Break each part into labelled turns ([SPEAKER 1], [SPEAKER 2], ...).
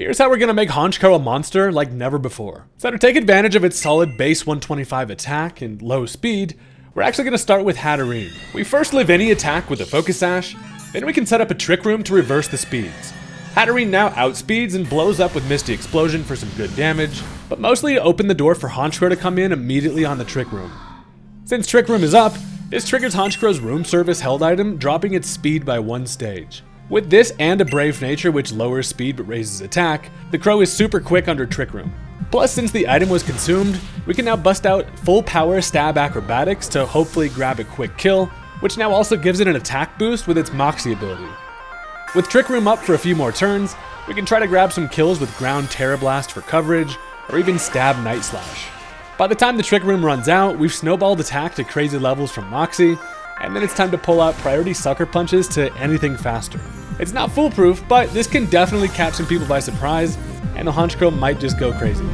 [SPEAKER 1] Here's how we're going to make Honchkrow a monster like never before. So to take advantage of its solid base 125 attack and low speed, we're actually going to start with Haydunn. We first live any attack with a Focus Sash, then we can set up a Trick Room to reverse the speeds. Haydunn now outspeeds and blows up with Misty Explosion for some good damage, but mostly to open the door for Honchkrow to come in immediately on the Trick Room. Since Trick Room is up, this triggers Honchkrow's Room Service held item, dropping its speed by 1 stage. With this and a Brave Nature which lowers speed but raises attack, the Crow is super quick under Trick Room. Plus, since the item was consumed, we can now bust out full power Stab Acrobatics to hopefully grab a quick kill, which now also gives it an attack boost with its Moxie ability. With Trick Room up for a few more turns, we can try to grab some kills with Ground Terra Blast for coverage, or even Stab Night Slash. By the time the Trick Room runs out, we've snowballed attack to crazy levels from Moxie, and then it's time to pull out priority Sucker Punches to anything faster. It's not foolproof, but this can definitely catch some people by surprise, and the Honchkrow might just go crazy.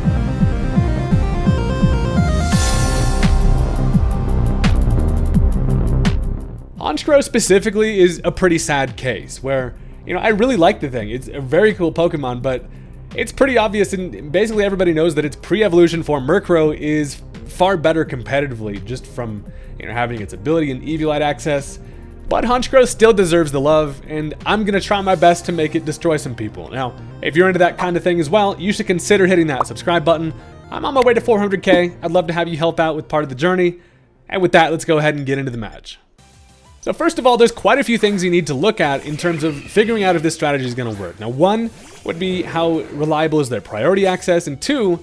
[SPEAKER 1] Honchkrow specifically is a pretty sad case, where, I really like the thing. It's a very cool Pokemon, but it's pretty obvious, and basically everybody knows that its pre-evolution form Murkrow is far better competitively, just from having its ability and Eviolite access. But Honchkrow still deserves the love, and I'm going to try my best to make it destroy some people. Now, if you're into that kind of thing as well, you should consider hitting that subscribe button. I'm on my way to 400k. I'd love to have you help out with part of the journey. And with that, let's go ahead and get into the match. So first of all, there's quite a few things you need to look at in terms of figuring out if this strategy is going to work. Now, one would be how reliable is their priority access, and two,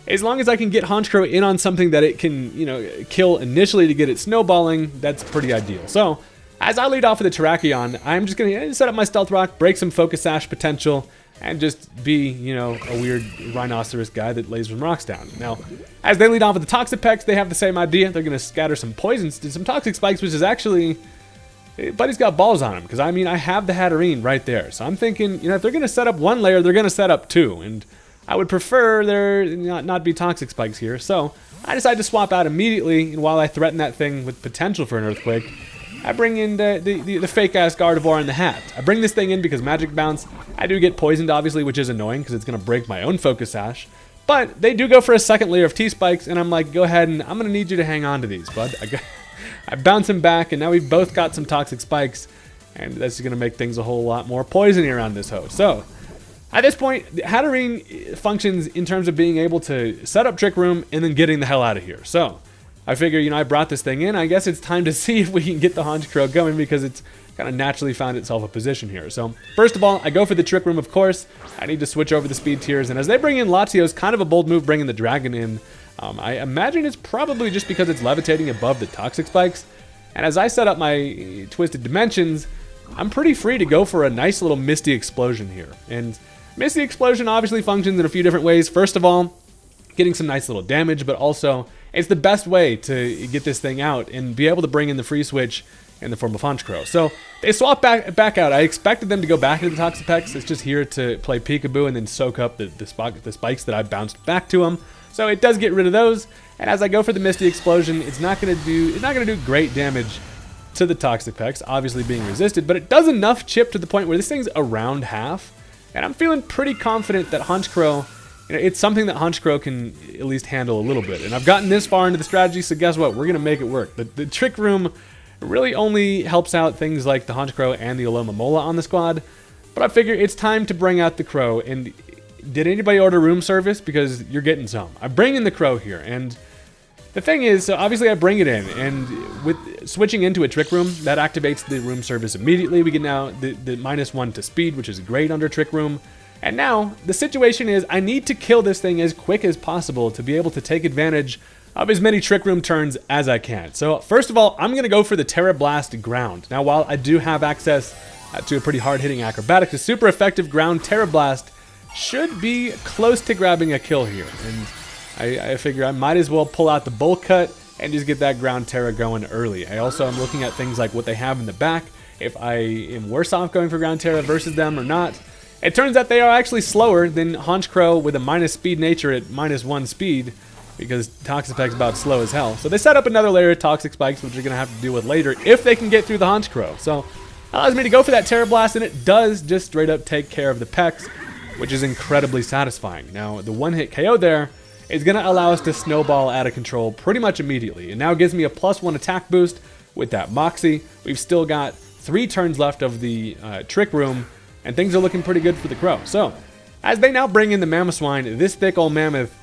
[SPEAKER 1] as long as I can get Honchkrow in on something that it can, kill initially to get it snowballing, that's pretty ideal. So, as I lead off with the Terrakion, I'm just going to set up my Stealth Rock, break some Focus Sash potential, and just be, a weird rhinoceros guy that lays some rocks down. Now, as they lead off with the Toxapex, they have the same idea. They're going to scatter some poisons to some Toxic Spikes, which is actually... Buddy's got balls on him, because I have the Haydunn right there. So I'm thinking, if they're going to set up one layer, they're going to set up two. And I would prefer there not be Toxic Spikes here. So I decide to swap out immediately, and while I threaten that thing with potential for an Earthquake, I bring in the fake-ass Gardevoir in the hat. I bring this thing in because Magic Bounce, I do get poisoned, obviously, which is annoying because it's going to break my own Focus Sash. But they do go for a second layer of T-Spikes, and I'm like, go ahead, and I'm going to need you to hang on to these, bud. I bounce him back, and now we've both got some Toxic Spikes, and that's going to make things a whole lot more poisony around this host. So, at this point, Haydunn functions in terms of being able to set up Trick Room and then getting the hell out of here. So, I figure, I brought this thing in. I guess it's time to see if we can get the Honchkrow going because it's kind of naturally found itself a position here. So, first of all, I go for the Trick Room, of course. I need to switch over the speed tiers. And as they bring in Latios, kind of a bold move bringing the Dragon in. I imagine it's probably just because it's levitating above the Toxic Spikes. And as I set up my Twisted Dimensions, I'm pretty free to go for a nice little Misty Explosion here. And Misty Explosion obviously functions in a few different ways. First of all, getting some nice little damage, but also it's the best way to get this thing out and be able to bring in the free switch in the form of Honchkrow. So they swap back out. I expected them to go back into the Toxapex. It's just here to play peekaboo and then soak up the spikes that I bounced back to them. So it does get rid of those. And as I go for the Misty Explosion, it's not gonna do great damage to the Toxapex, obviously being resisted, but it does enough chip to the point where this thing's around half. And I'm feeling pretty confident that Honchkrow, it's something that Honchkrow can at least handle a little bit. And I've gotten this far into the strategy, so guess what? We're gonna make it work. The Trick Room really only helps out things like the Honchkrow and the Alomomola on the squad. But I figure it's time to bring out the Crow. And did anybody order room service? Because you're getting some. I bring in the Crow here, and the thing is, so obviously I bring it in, and with switching into a Trick Room, that activates the room service immediately. We get now the -1 to speed, which is great under Trick Room. And now, the situation is, I need to kill this thing as quick as possible to be able to take advantage of as many Trick Room turns as I can. So, first of all, I'm going to go for the Terra Blast Ground. Now, while I do have access to a pretty hard-hitting Acrobatics, a super effective Ground Terra Blast should be close to grabbing a kill here. And I figure I might as well pull out the Bolt Cut and just get that Ground Terra going early. I also am looking at things like what they have in the back, if I am worse off going for Ground Terra versus them or not. It turns out they are actually slower than Honchkrow with a minus speed nature at -1 speed, because Toxapex's about slow as hell. So they set up another layer of Toxic Spikes, which you're going to have to deal with later if they can get through the Honchkrow. So allows me to go for that Terra Blast, and it does just straight up take care of the Pex. which is incredibly satisfying. Now, the one-hit KO there is going to allow us to snowball out of control pretty much immediately. It now gives me a +1 attack boost with that Moxie. We've still got 3 turns left of the Trick Room, and things are looking pretty good for the Crow. So, as they now bring in the Mamoswine, this thick old mammoth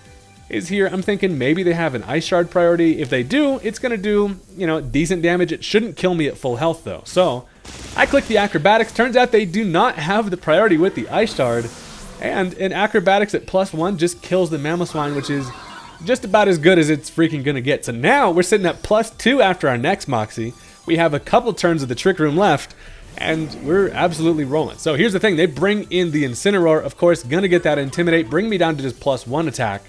[SPEAKER 1] is here. I'm thinking maybe they have an Ice Shard priority. If they do, it's going to do, decent damage. It shouldn't kill me at full health, though. So, I click the Acrobatics. Turns out they do not have the priority with the Ice Shard. And an Acrobatics at +1 just kills the Mamoswine, which is just about as good as it's freaking going to get. So now we're sitting at +2 after our next Moxie. We have a couple turns of the Trick Room left, and we're absolutely rolling. So here's the thing. They bring in the Incineroar. Of course, going to get that Intimidate, bring me down to just +1 attack.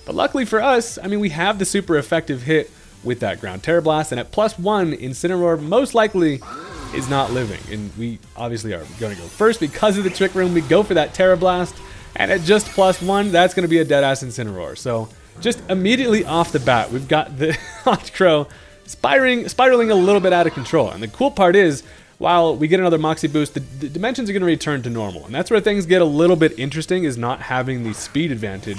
[SPEAKER 1] But luckily for us, we have the super effective hit with that Ground Terror Blast, and at +1, Incineroar most likely is not living. And we obviously are going to go first because of the Trick Room. We go for that Terra Blast, and at just +1, that's going to be a dead-ass Incineroar. So just immediately off the bat, we've got the Honchkrow spiraling a little bit out of control. And the cool part is, while we get another Moxie boost, the dimensions are going to return to normal. And that's where things get a little bit interesting, is not having the speed advantage.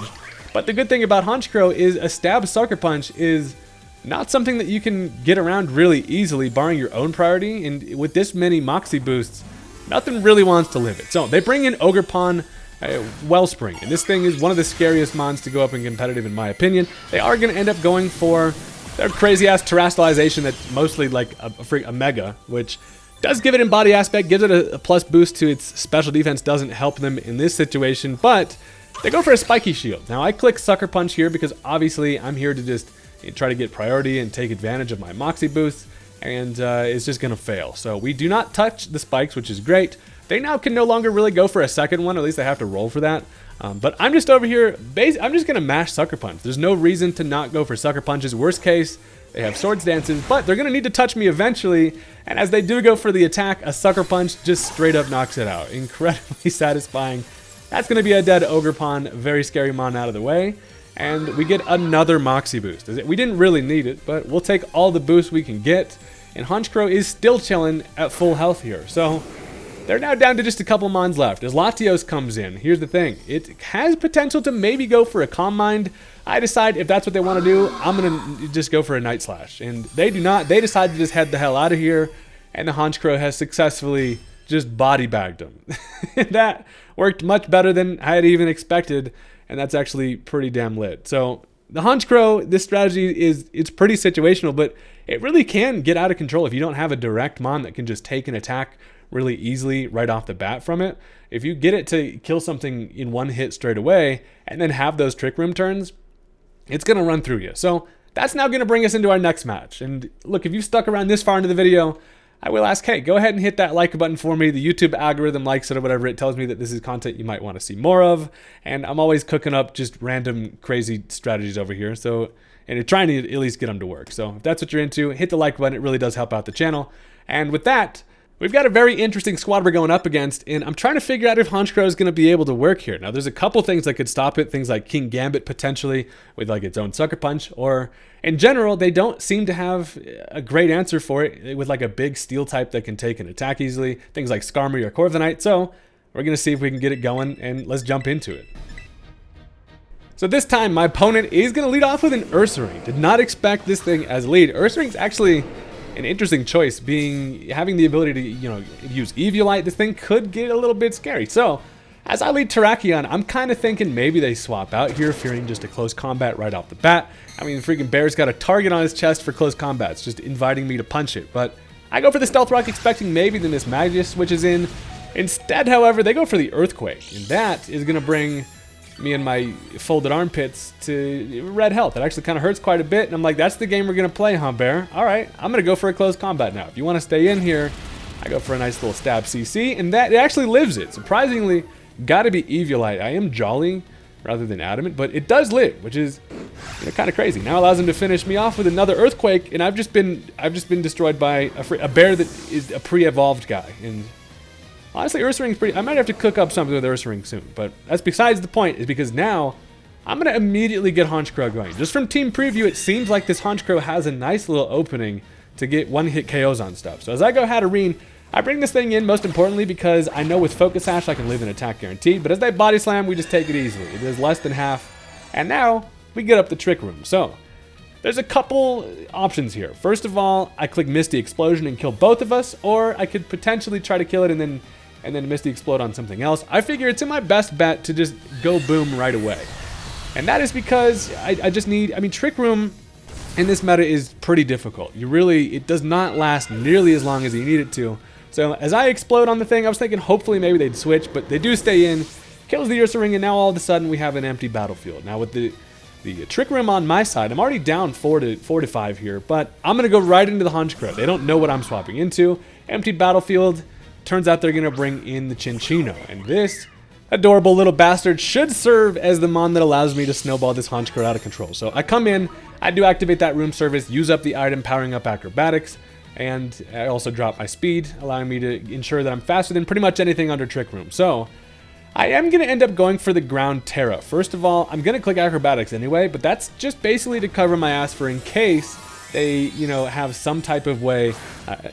[SPEAKER 1] But the good thing about Honchkrow is a Stab Sucker Punch is not something that you can get around really easily, barring your own priority. And with this many Moxie boosts, nothing really wants to live it. So they bring in Ogerpon Wellspring, and this thing is one of the scariest mons to go up in competitive, in my opinion. They are going to end up going for their crazy-ass Terastallization that's mostly like a Mega, which does give it Embody Aspect, gives it a plus boost to its special defense, doesn't help them in this situation, but they go for a Spiky Shield. Now, I click Sucker Punch here because obviously I'm here to just try to get priority and take advantage of my Moxie boosts, and it's just going to fail. So we do not touch the spikes, which is great. They now can no longer really go for a second one, at least they have to roll for that. But I'm just over here, I'm just going to mash Sucker Punch. There's no reason to not go for Sucker Punches. Worst case, they have Swords Dances, but they're going to need to touch me eventually. And as they do go for the attack, a Sucker Punch just straight up knocks it out. Incredibly satisfying. That's going to be a dead Ogerpon, very scary mon out of the way. And we get another Moxie boost. We didn't really need it, but we'll take all the boosts we can get. And Honchkrow is still chilling at full health here. So they're now down to just a couple mons left. As Latios comes in, here's the thing. It has potential to maybe go for a Calm Mind. I decide if that's what they want to do, I'm going to just go for a Night Slash. And they do not. They decide to just head the hell out of here. And the Honchkrow has successfully just body bagged them. That worked much better than I had even expected. And that's actually pretty damn lit. So the Honchkrow, this strategy it's pretty situational, but it really can get out of control if you don't have a direct mon that can just take an attack really easily right off the bat from it. If you get it to kill something in one hit straight away and then have those Trick Room turns, it's going to run through you. So that's now going to bring us into our next match. And look, if you've stuck around this far into the video, I will ask, hey, go ahead and hit that like button for me. The YouTube algorithm likes it or whatever. It tells me that this is content you might want to see more of. And I'm always cooking up just random crazy strategies over here. And trying to at least get them to work. So if that's what you're into, hit the like button. It really does help out the channel. And with that, we've got a very interesting squad we're going up against, and I'm trying to figure out if Honchkrow is going to be able to work here. Now, there's a couple things that could stop it, things like King Gambit potentially with like its own Sucker Punch, or in general, they don't seem to have a great answer for it with like a big steel type that can take an attack easily, things like Skarmory or Corviknight. So we're going to see if we can get it going, and let's jump into it. So this time, my opponent is going to lead off with an Ursaring. Did not expect this thing as lead. Ursaring's actually an interesting choice, having the ability to use Eviolite. This thing could get a little bit scary. So as I lead Terrakion, I'm kind of thinking maybe they swap out here, fearing just a close combat right off the bat. I mean, the freaking bear's got a target on his chest for close combat. It's just inviting me to punch it. But I go for the Stealth Rock, expecting maybe the Miss Magus switches in. Instead, however, they go for the Earthquake, and that is going to bring me and my folded armpits to red health. It actually kind of hurts quite a bit, and I'm like, that's the game we're going to play, huh, Bear? All right, I'm going to go for a close combat now. If you want to stay in here, I go for a nice little stab CC, and that it actually lives it. Surprisingly, got to be Eviolite. I am Jolly rather than Adamant, but it does live, which is kind of crazy. Now allows him to finish me off with another Earthquake, and I've just been destroyed by a bear that is a pre-evolved guy. And honestly, Ursaring's pretty. I might have to cook up something with Ursaring soon, but that's besides the point, is because now I'm going to immediately get Honchkrow going. Just from team preview, it seems like this Honchkrow has a nice little opening to get one-hit KOs on stuff. So as I go Hatterene, I bring this thing in most importantly because I know with Focus Sash I can live in attack guaranteed, but as they body slam, we just take it easily. It is less than half, and now we get up the Trick Room. So there's a couple options here. First of all, I click Misty Explosion and kill both of us, or I could potentially try to kill it and then Misty Explode on something else. I figure it's in my best bet to just go boom right away. And that is because I just need, I mean, Trick Room in this meta is pretty difficult. It does not last nearly as long as you need it to. So as I explode on the thing, I was thinking hopefully maybe they'd switch, but they do stay in, kills the Ursa Ring, and now all of a sudden we have an empty battlefield. Now with the Trick Room on my side, I'm already down 4 to 5 here, but I'm going to go right into the Honchkrow. They don't know what I'm swapping into. Empty battlefield. Turns out they're going to bring in the Chinchino, and this adorable little bastard should serve as the mon that allows me to snowball this Honchkrow out of control. So I come in, I do activate that room service, use up the item, powering up acrobatics, and I also drop my speed, allowing me to ensure that I'm faster than pretty much anything under Trick Room. So I am going to end up going for the ground Terra. First of all, I'm going to click acrobatics anyway, but that's just basically to cover my ass for in case they, have some type of way,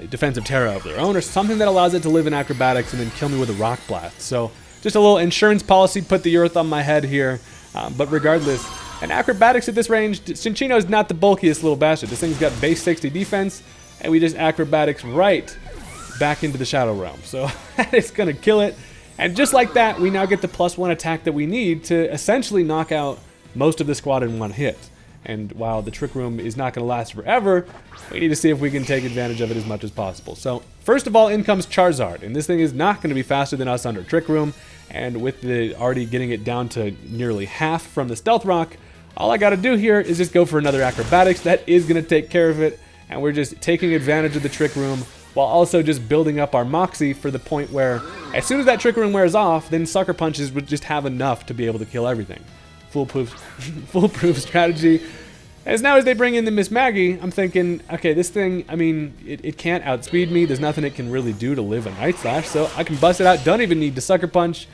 [SPEAKER 1] defensive Terra of their own, or something that allows it to live in acrobatics and then kill me with a rock blast. So just a little insurance policy, put the earth on my head here. But regardless, and acrobatics at this range, Chinchino is not the bulkiest little bastard. This thing's got base 60 defense, and we just acrobatics right back into the Shadow Realm. So that is going to kill it. And just like that, we now get the +1 attack that we need to essentially knock out most of the squad in one hit. And while the Trick Room is not going to last forever, we need to see if we can take advantage of it as much as possible. So first of all, in comes Charizard, and this thing is not going to be faster than us under Trick Room. And with the already getting it down to nearly half from the Stealth Rock, all I got to do here is just go for another acrobatics. That is going to take care of it, and we're just taking advantage of the Trick Room while also just building up our Moxie for the point where as soon as that Trick Room wears off, then Sucker Punches would just have enough to be able to kill everything. Foolproof strategy. As now as they bring in the Miss Maggie, I'm thinking, okay, this thing, I mean, it can't outspeed me. There's nothing it can really do to live a Night Slash, so I can bust it out. Don't even need to Sucker Punch,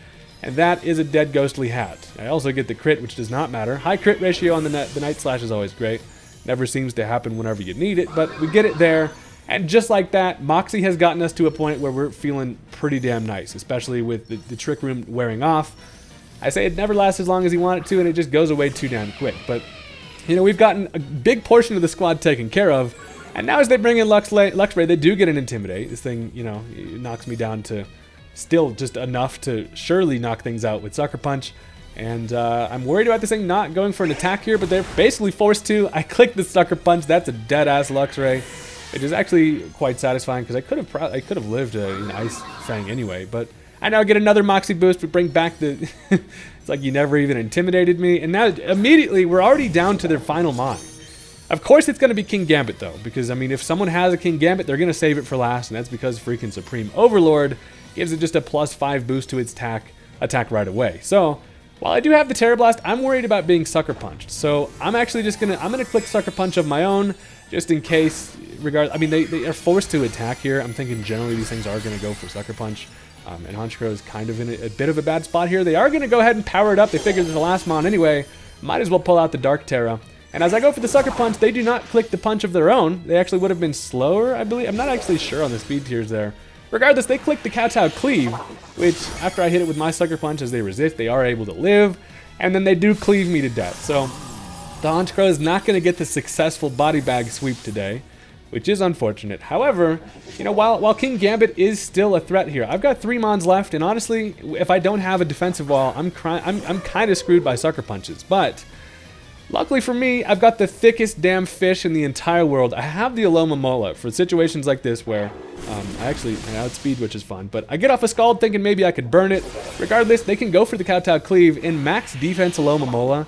[SPEAKER 1] and that is a dead Ghostly Hat. I also get the crit, which does not matter. High crit ratio on the Night Slash is always great. Never seems to happen whenever you need it, but we get it there. And just like that, Moxie has gotten us to a point where we're feeling pretty damn nice, especially with the Trick Room wearing off. I say it never lasts as long as you want it to, and it just goes away too damn quick. But, we've gotten a big portion of the squad taken care of, and now as they bring in Luxray, they do get an Intimidate. This thing, it knocks me down to still just enough to surely knock things out with Sucker Punch. And I'm worried about this thing not going for an attack here, but they're basically forced to. I click the Sucker Punch. That's a dead-ass Luxray. Which is actually quite satisfying because I could have lived an Ice Fang anyway, but I now get another Moxie boost to bring back the. It's like you never even intimidated me, and now immediately we're already down to their final Mon. Of course, it's going to be King Gambit though, because I mean, if someone has a King Gambit, they're going to save it for last, and that's because freaking Supreme Overlord gives it just a +5 boost to its attack right away. So while I do have the Terra Blast, I'm worried about being Sucker Punched. So I'm actually just gonna click Sucker Punch of my own, just in case. I mean, they are forced to attack here. I'm thinking generally these things are going to go for Sucker Punch. And Honchkrow is kind of in a bit of a bad spot here. They are going to go ahead and power it up. They figured the last Mon anyway. Might as well pull out the Dark Terra. And as I go for the Sucker Punch, they do not click the punch of their own. They actually would have been slower, I believe. I'm not actually sure on the speed tiers there. Regardless, they click the Kowtow Cleave, which after I hit it with my Sucker Punch as they resist, they are able to live. And then they do cleave me to death. So the Honchkrow is not going to get the successful body bag sweep today, which is unfortunate. However, while King Gambit is still a threat here, I've got 3 Mons left, and honestly, if I don't have a defensive wall, I'm kind of screwed by Sucker Punches. But luckily for me, I've got the thickest damn fish in the entire world. I have the Aloma Mola for situations like this where I outspeed, which is fun. But I get off a Scald thinking maybe I could burn it. Regardless, they can go for the Kowtow Cleave, and max defense Aloma Mola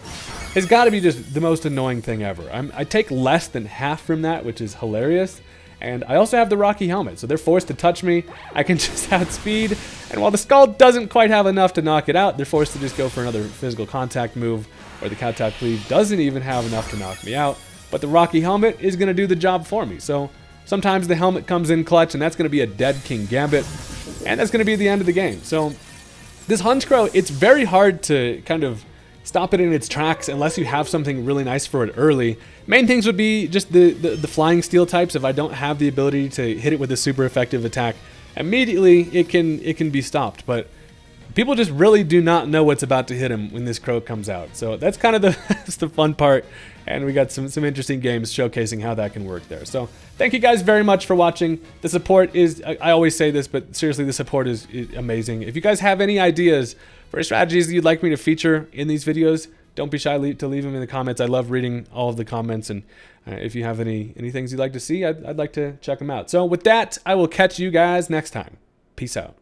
[SPEAKER 1] has got to be just the most annoying thing ever. I take less than half from that, which is hilarious. And I also have the Rocky Helmet, so they're forced to touch me. I can just outspeed. And while the Scald doesn't quite have enough to knock it out, they're forced to just go for another physical contact move, or the Kowtow Cleave doesn't even have enough to knock me out. But the Rocky Helmet is going to do the job for me. So sometimes the helmet comes in clutch, and that's going to be a dead King Gambit. And that's going to be the end of the game. So this Honchkrow, it's very hard to kind of stop it in its tracks unless you have something really nice for it early. Main things would be just the flying steel types. If I don't have the ability to hit it with a super effective attack immediately it can be stopped. But people just really do not know what's about to hit him when this crow comes out. So that's kind of that's the fun part. And we got some interesting games showcasing how that can work there. So thank you guys very much for watching. The support is, I always say this, but seriously, the support is amazing. If you guys have any ideas for strategies that you'd like me to feature in these videos, don't be shy to leave them in the comments. I love reading all of the comments. And if you have any things you'd like to see, I'd like to check them out. So with that, I will catch you guys next time. Peace out.